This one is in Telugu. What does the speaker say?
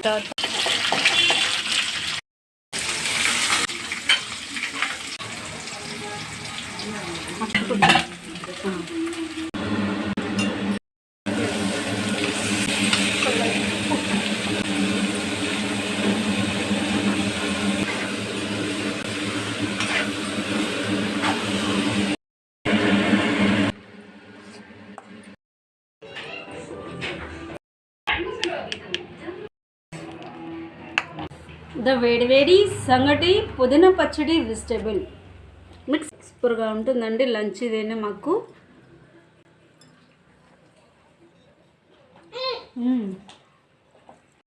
ద వేడి సంగటి పుదీనా పచ్చడి వెజిటేబుల్ మిక్స్ సూపర్గా ఉంటుందండి. లంచ్ ఇదేనా మాకు.